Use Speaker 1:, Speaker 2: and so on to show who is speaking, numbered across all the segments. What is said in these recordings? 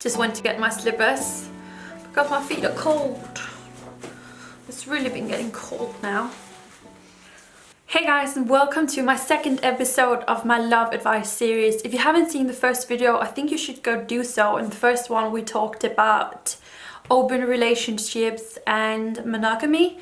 Speaker 1: Just went to get my slippers because my feet are cold. It's really been getting cold now. Hey guys, and welcome to my second episode of my love advice series. If you haven't seen the first video, I think you should go do so. In the first one we talked about open relationships and monogamy,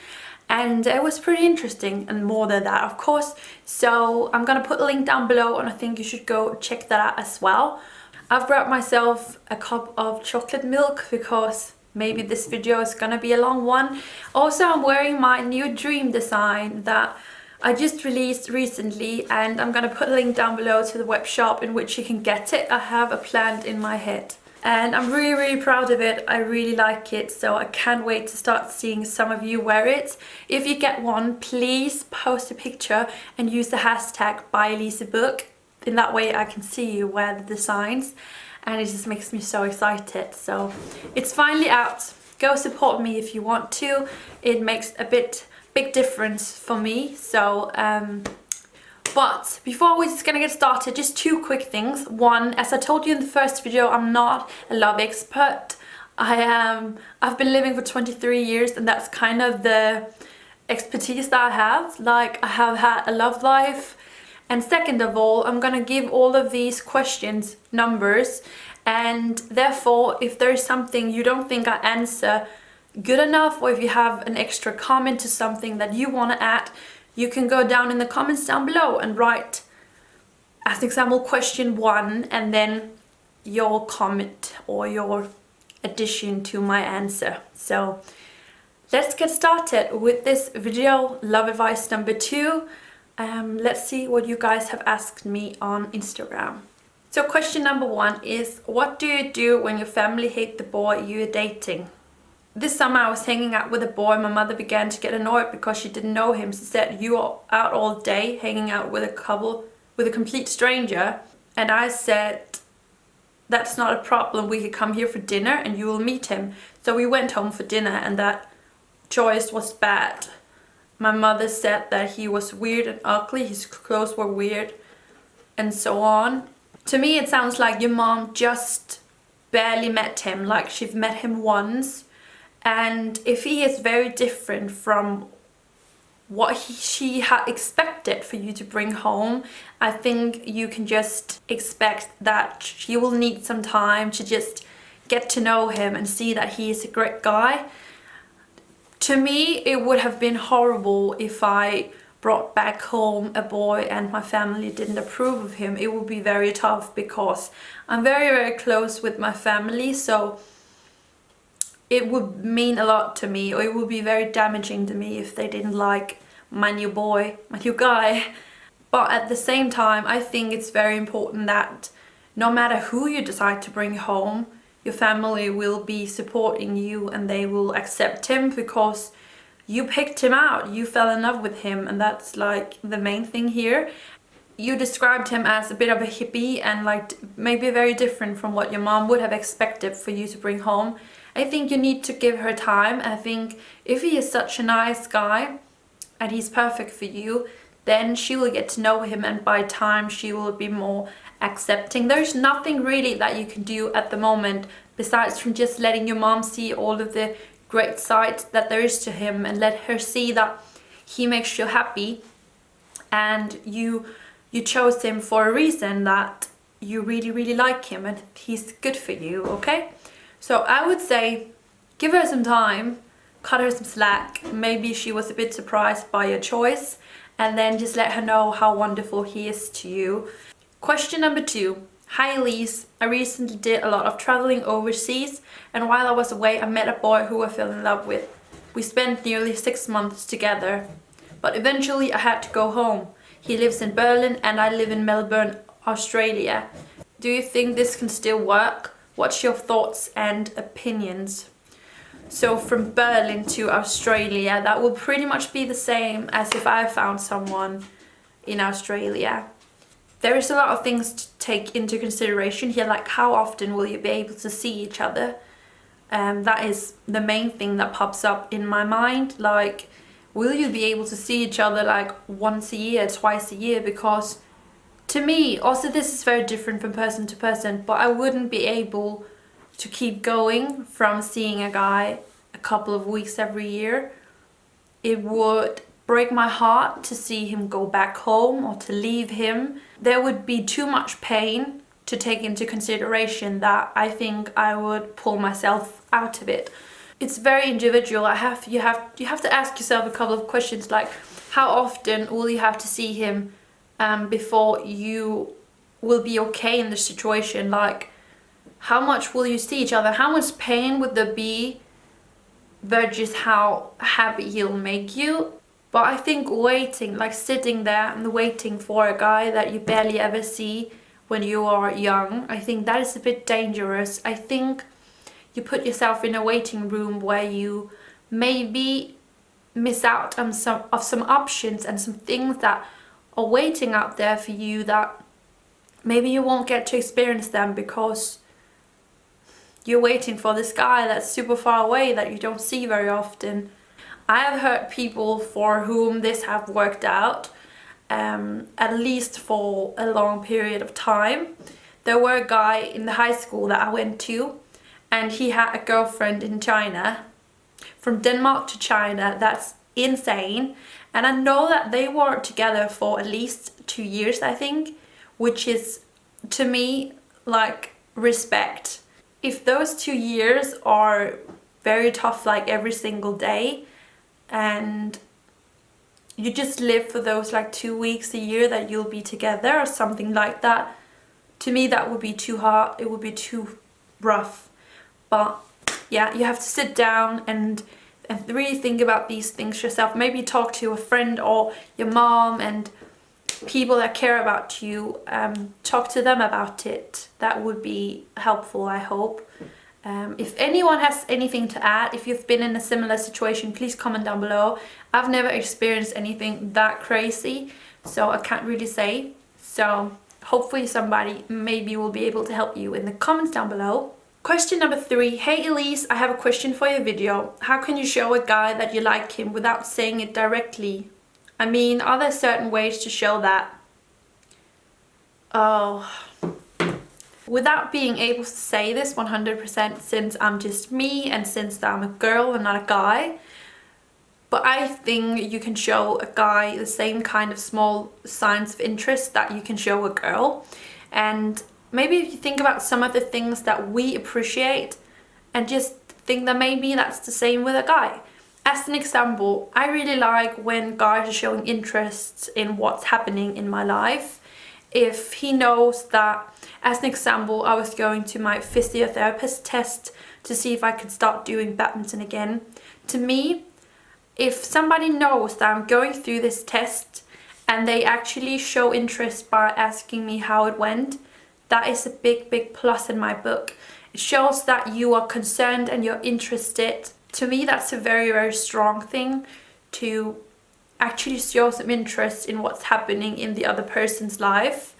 Speaker 1: and it was pretty interesting, and more than that of course. So I'm gonna put a link down below and I think you should go check that out as well. I've brought myself a cup of chocolate milk because maybe this video is gonna be a long one. Also, I'm wearing my new dream design that I just released recently, and I'm gonna put a link down below to the web shop in which you can get it. I have a plant in my head and I'm really proud of it. I really like it, so I can't wait to start seeing some of you wear it. If you get one, please post a picture and use the hashtag #BuyEliseBuch. In that way I can see you wear the designs, and it just makes me so excited. So it's finally out. Go support me if you want to. It makes a big difference for me. So but before we're just gonna get started, just two quick things. One, as I told you in the first video, I'm not a love expert. I've been living for 23 years, and that's kind of the expertise that I have. Like, I have had a love life. And second of all, I'm gonna give all of these questions numbers, and therefore if there is something you don't think I answer good enough, or if you have an extra comment to something that you want to add, you can go down in the comments down below and write, as an example, question 1, and then your comment or your addition to my answer. So let's get started with this video, love advice number 2. Let's see what you guys have asked me on Instagram. So question number 1 is, what do you do when your family hate the boy you are dating? This summer I was hanging out with a boy. My mother began to get annoyed because she didn't know him. She said, "You are out all day hanging out with a complete stranger." And I said, "That's not a problem. We could come here for dinner and you will meet him." So we went home for dinner, and that choice was bad. My mother said that he was weird and ugly, his clothes were weird, and so on. To me it sounds like your mom just barely met him, like she's met him once. And if he is very different from what she had expected for you to bring home, I think you can just expect that she will need some time to just get to know him and see that he is a great guy. To me, it would have been horrible if I brought back home a boy and my family didn't approve of him. It would be very tough because I'm very close with my family, so it would mean a lot to me, or it would be very damaging to me if they didn't like my new boy, my new guy. But at the same time, I think it's very important that no matter who you decide to bring home, your family will be supporting you and they will accept him because you picked him out, you fell in love with him, and that's like the main thing here. You described him as a bit of a hippie and like maybe very different from what your mom would have expected for you to bring home. I think you need to give her time. I think if he is such a nice guy and he's perfect for you, then she will get to know him, and by time she will be more accepting. There's nothing really that you can do at the moment besides from just letting your mom see all of the great sides that there is to him, and let her see that he makes you happy and you chose him for a reason, that you really like him and he's good for you, okay? So I would say give her some time, cut her some slack. Maybe she was a bit surprised by your choice, and then just let her know how wonderful he is to you. Question number 2. Hi Elise, I recently did a lot of traveling overseas, and while I was away I met a boy who I fell in love with. We spent nearly 6 months together, but eventually I had to go home. He lives in Berlin and I live in Melbourne, Australia. Do you think this can still work? What's your thoughts and opinions? So from Berlin to Australia, that will pretty much be the same as if I found someone in Australia. There is a lot of things to take into consideration here, like how often will you be able to see each other? That is the main thing that pops up in my mind. Like, will you be able to see each other like once a year, twice a year? Because to me, also this is very different from person to person, but I wouldn't be able to keep going from seeing a guy a couple of weeks every year. It would break my heart to see him go back home or to leave him. There would be too much pain to take into consideration that I think I would pull myself out of it. It's very individual. You have to ask yourself a couple of questions, like how often will you have to see him before you will be okay in the situation? Like, how much will you see each other? How much pain would there be versus how happy he'll make you? But I think waiting, like sitting there and waiting for a guy that you barely ever see when you are young, I think that is a bit dangerous. I think you put yourself in a waiting room where you maybe miss out on some options and some things that are waiting out there for you that maybe you won't get to experience them because you're waiting for this guy that's super far away that you don't see very often. I have heard people for whom this have worked out, at least for a long period of time. There were a guy in the high school that I went to, and he had a girlfriend in China. From Denmark to China, that's insane. And I know that they were together for at least 2 years, I think, which is, to me, like, respect. If those 2 years are very tough, like every single day, and you just live for those like 2 weeks a year that you'll be together or something like that, to me that would be too hard. It would be too rough. But yeah, you have to sit down and really think about these things yourself. Maybe talk to a friend or your mom and people that care about you. Talk to them about it. That would be helpful, I hope. If anyone has anything to add, if you've been in a similar situation, please comment down below. I've never experienced anything that crazy, so I can't really say. So hopefully somebody maybe will be able to help you in the comments down below. Question number 3. Hey Elise, I have a question for your video. How can you show a guy that you like him without saying it directly? I mean, are there certain ways to show that? Oh, without being able to say this 100% since I'm just me and since I'm a girl and not a guy. But I think you can show a guy the same kind of small signs of interest that you can show a girl. And maybe if you think about some of the things that we appreciate and just think that maybe that's the same with a guy. As an example, I really like when guys are showing interest in what's happening in my life. If he knows that, as an example, I was going to my physiotherapist test to see if I could start doing badminton again. To me, if somebody knows that I'm going through this test and they actually show interest by asking me how it went, that is a big, big plus in my book. It shows that you are concerned and you're interested. To me, that's a very, very strong thing, to actually show some interest in what's happening in the other person's life.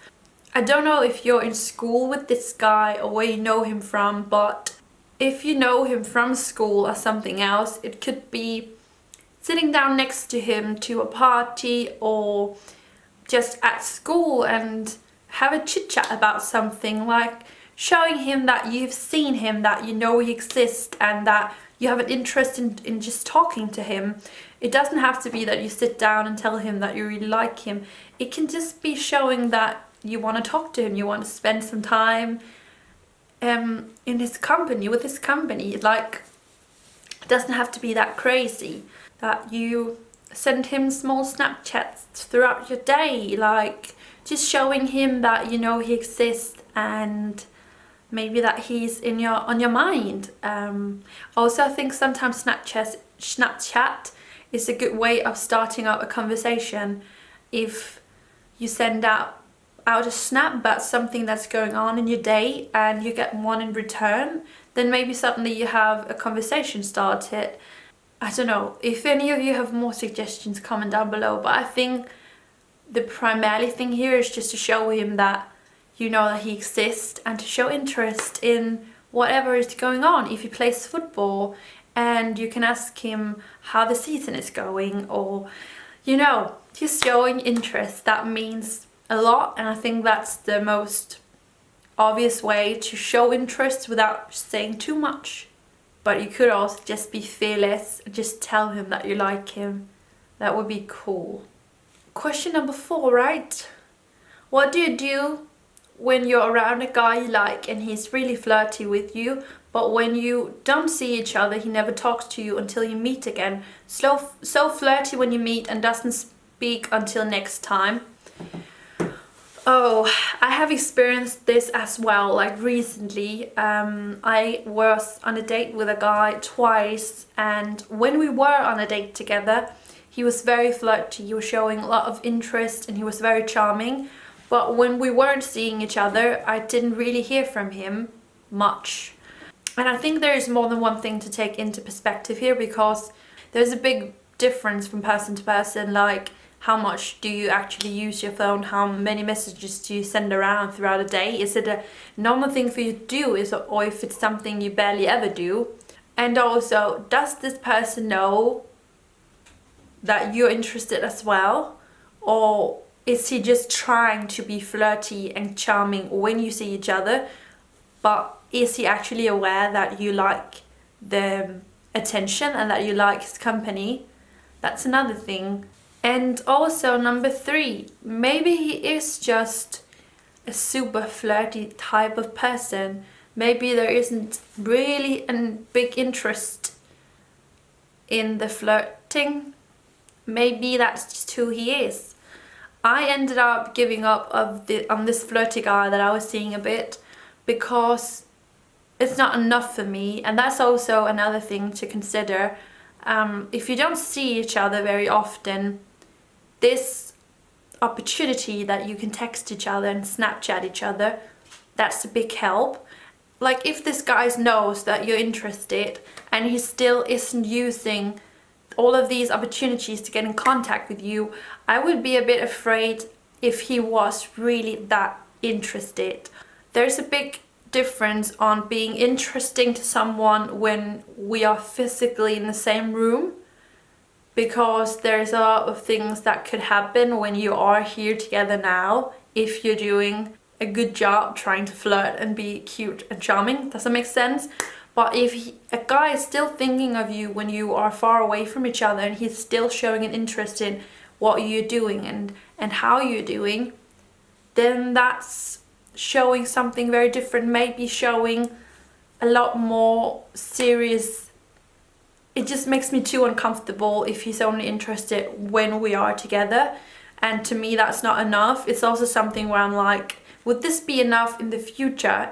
Speaker 1: I don't know if you're in school with this guy or where you know him from, but if you know him from school or something else, it could be sitting down next to him to a party or just at school and have a chit chat about something, like showing him that you've seen him, that you know he exists and that you have an interest in just talking to him. It doesn't have to be that you sit down and tell him that you really like him. It can just be showing that you want to talk to him, you want to spend some time in his company, with his company. Like, it doesn't have to be that crazy. That you send him small Snapchats throughout your day, like just showing him that you know he exists and maybe that he's on your mind. Also, I think sometimes Snapchat is a good way of starting up a conversation. If you send out a snap about something that's going on in your day and you get one in return, then maybe suddenly you have a conversation started. I don't know. If any of you have more suggestions, comment down below. But I think the primary thing here is just to show him that you know that he exists and to show interest in whatever is going on. If he plays football, and you can ask him how the season is going, or, you know, just showing interest. That means a lot, and I think that's the most obvious way to show interest without saying too much. But you could also just be fearless and just tell him that you like him. That would be cool. Question number 4, right? What do you do when you're around a guy you like and he's really flirty with you, but when you don't see each other, he never talks to you until you meet again? So flirty when you meet and doesn't speak until next time. Oh, I have experienced this as well, like recently. I was on a date with a guy twice, and when we were on a date together, he was very flirty, he was showing a lot of interest and he was very charming. But when we weren't seeing each other, I didn't really hear from him much. And I think there is more than one thing to take into perspective here, because there's a big difference from person to person, like how much do you actually use your phone, how many messages do you send around throughout a day, is it a normal thing for you to do, or if it's something you barely ever do. And also, does this person know that you're interested as well, or is he just trying to be flirty and charming when you see each other, but is he actually aware that you like the attention and that you like his company? That's another thing. And also number 3, maybe he is just a super flirty type of person. Maybe there isn't really a big interest in the flirting. Maybe that's just who he is. I ended up giving up on this flirty guy that I was seeing a bit, because it's not enough for me. And that's also another thing to consider. If you don't see each other very often, this opportunity that you can text each other and Snapchat each other, that's a big help. Like if this guy knows that you're interested and he still isn't using all of these opportunities to get in contact with you, I would be a bit afraid if he was really that interested. There's a big difference on being interesting to someone when we are physically in the same room, because there's a lot of things that could happen when you are here together now if you're doing a good job trying to flirt and be cute and charming. Does that make sense? But if a guy is still thinking of you when you are far away from each other, and he's still showing an interest in what you're doing and how you're doing, then that's showing something very different, maybe showing a lot more serious. It just makes me too uncomfortable if he's only interested when we are together. And to me, that's not enough. It's also something where I'm like, would this be enough in the future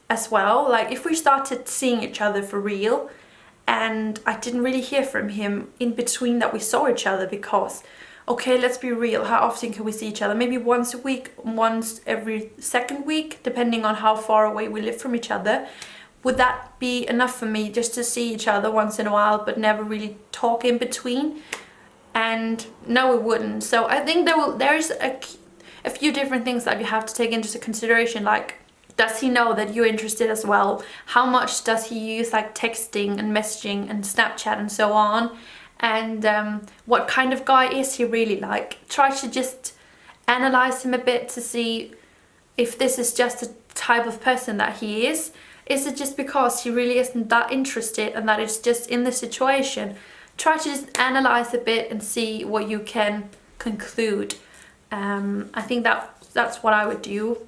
Speaker 1: as well? Like if we started seeing each other for real and I didn't really hear from him in between that we saw each other, because, okay, let's be real, how often can we see each other? Maybe once a week, once every second week, depending on how far away we live from each other. Would that be enough for me, just to see each other once in a while but never really talk in between? And no, it wouldn't. So I think there's a few different things that you have to take into consideration, like, does he know that you're interested as well? How much does he use like texting and messaging and Snapchat and so on? And what kind of guy is he really like? Try to just analyze him a bit to see if this is just a type of person that he is. Is it just because he really isn't that interested and that it's just in the situation? Try to just analyze a bit and see what you can conclude. I think that's what I would do.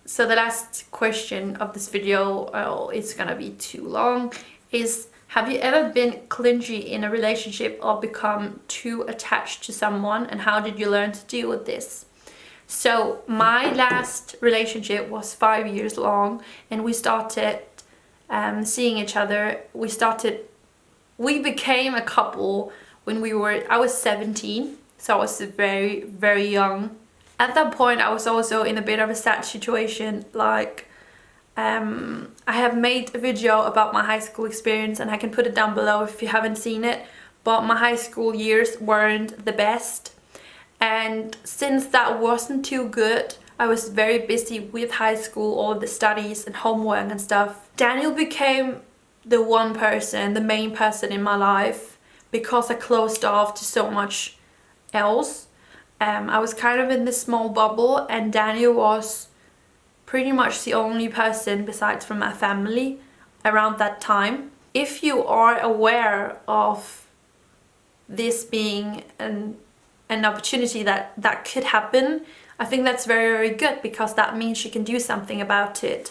Speaker 1: So the last question of this video, it's gonna be too long, is have you ever been clingy in a relationship or become too attached to someone, and how did you learn to deal with this? So my last relationship was 5 years long, and we started seeing each other. We became a couple when I was 17, so I was very, very young. At that point, I was also in a bit of a sad situation. Like, I have made a video about my high school experience, and I can put it down below if you haven't seen it. But my high school years weren't the best. And since that wasn't too good, I was very busy with high school, all of the studies and homework and stuff. Daniel became the one person, the main person in my life, because I closed off to so much else. I was kind of in this small bubble, and Daniel was pretty much the only person besides from my family around that time. If you are aware of this being an opportunity that could happen, I think that's very, very good, because that means you can do something about it.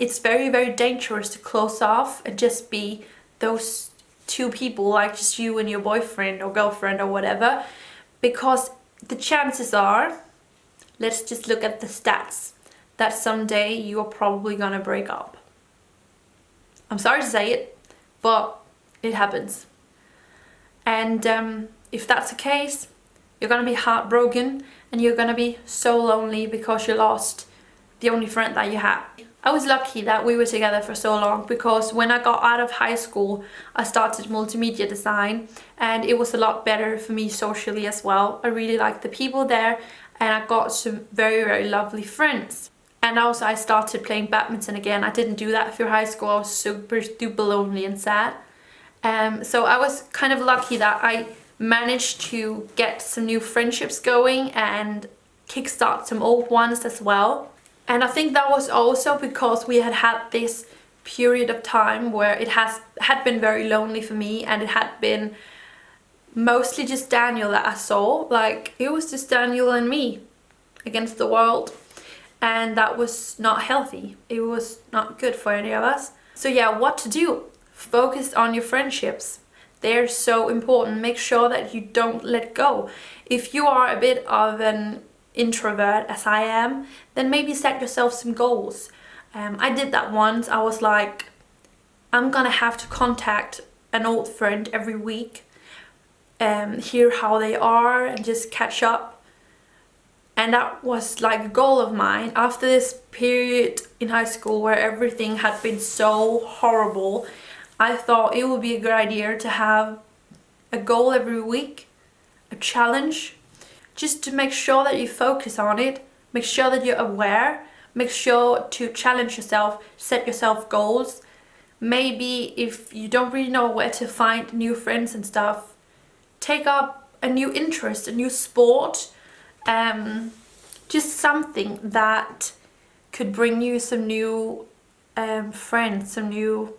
Speaker 1: It's very, very dangerous to close off and just be those two people, like just you and your boyfriend or girlfriend or whatever, because the chances are, let's just look at the stats, that someday you are probably gonna break up. I'm sorry to say it, but it happens. And if that's the case, you're gonna be heartbroken and you're gonna be so lonely because you lost the only friend that you had. I was lucky that we were together for so long, because when I got out of high school, I started multimedia design, and it was a lot better for me socially as well. I really liked the people there, and I got some very, very lovely friends. And also I started playing badminton again. I didn't do that through high school. I was super duper lonely and sad. So I was kind of lucky that I managed to get some new friendships going and kickstart some old ones as well. And I think that was also because we had this period of time where it had been very lonely for me, and it had been mostly just Daniel that I saw. Like, it was just Daniel and me against the world, and that was not healthy. It was not good for any of us. So yeah, what to do? Focus on your friendships. They're so important. Make sure that you don't let go. If you are a bit of an introvert, as I am, then maybe set yourself some goals. I did that once. I was like, I'm gonna have to contact an old friend every week, hear how they are and just catch up. And that was like a goal of mine. After this period in high school where everything had been so horrible, I thought it would be a good idea to have a goal every week, a challenge, just to make sure that you focus on it, make sure that you're aware, make sure to challenge yourself, set yourself goals. Maybe if you don't really know where to find new friends and stuff, take up a new interest, a new sport, just something that could bring you some new friends, some new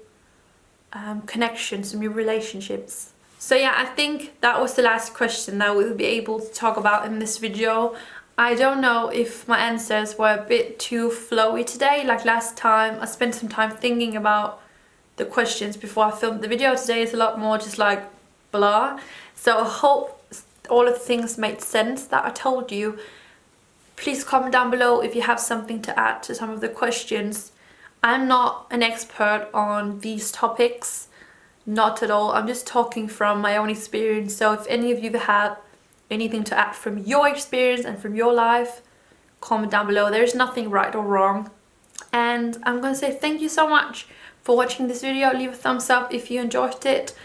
Speaker 1: connections, some new relationships. So yeah, I think that was the last question that we'll be able to talk about in this video. I don't know if my answers were a bit too flowy today. Like last time, I spent some time thinking about the questions before I filmed the video. Today is a lot more just like blah. So I hope all of the things made sense that I told you. Please comment down below if you have something to add to some of the questions. I'm not an expert on these topics. Not at all. I'm just talking from my own experience. So if any of you have anything to add from your experience and from your life, comment down below. There's nothing right or wrong. And I'm going to say thank you so much for watching this video. Leave a thumbs up if you enjoyed it.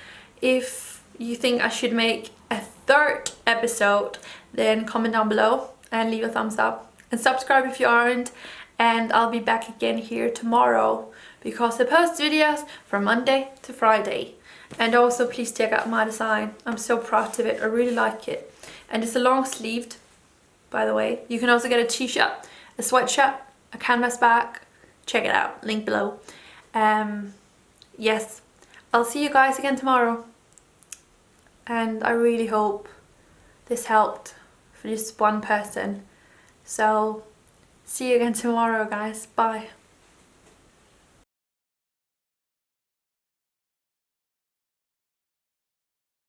Speaker 1: If you think I should make a third episode, then comment down below and leave a thumbs up. And subscribe if you aren't. And I'll be back again here tomorrow, because I post videos from Monday to Friday. And also please check out my design. I'm so proud of it. I really like it. And it's a long sleeved, by the way. You can also get a t-shirt, a sweatshirt, a canvas bag. Check it out, link below. Yes, I'll see you guys again tomorrow. And I really hope this helped for just one person. So see you again tomorrow, guys. Bye.